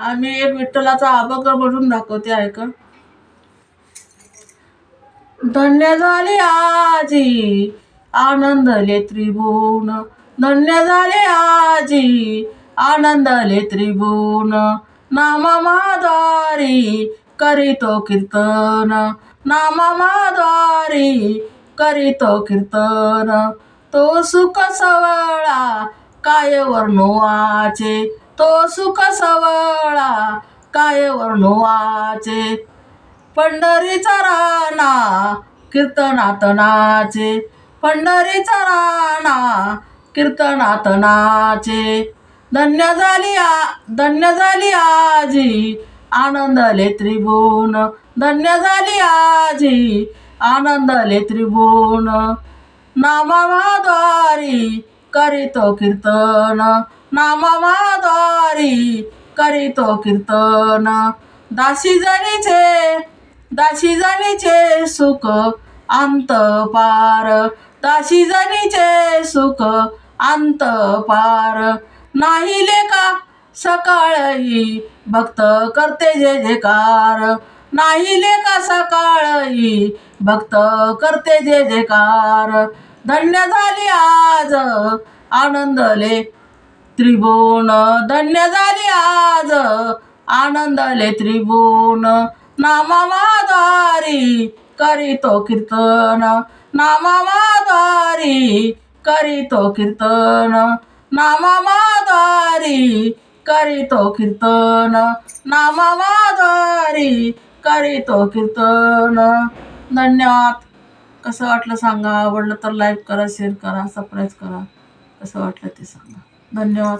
आम्ही एक विठ्ठलाचा अभंग म्हणून दाखवते, ऐका. धन्य झाले आजी आनंदले त्रिभुवन, धन्य झाले आजी आनंदले त्रिभुवन, नामा माद्वारी करीतो कीर्तन, नामा माद्वारी करीतो कीर्तन, तो सुख सवळा काय वर्णुवाचे, तो सुख सवळा काय वर्णुवाचे, पंढरीचा राणा कीर्तनात नाचे, पंढरीचा राणा कीर्तनात नाचे, धन्य झाली आजी आनंदले त्रिभुवन, धन्य झाली आजी आनंदले त्रिभुवन, नामाद्वारी करीतो कीर्तन, नामाद्वारी करीतो कीर्तन, दासी जनीचे सुख अंत पार, दासी जनीचे सुख अंत पार, नाही लेका सकाळी भक्त करते जय जयकार, नाही लेका सकाळी भक्त करते जय जयकार, धन्य झाली आज आनंदले त्रिभुवन, धन्य झाली आज आनंदले त्रिभुवन, नामाद्वारी करीतो कीर्तन, नामाद्वारी करीतो कीर्तन, नामाद्वारी करीतो कीर्तन, नामाद्वारी करीतो कीर्तन. धन्यवाद. कसं वाटलं सांगा. आवडलं तर लाईक करा, शेअर करा, सबस्क्राईब करा. कसं वाटलं ते सांगा. धन्यवाद.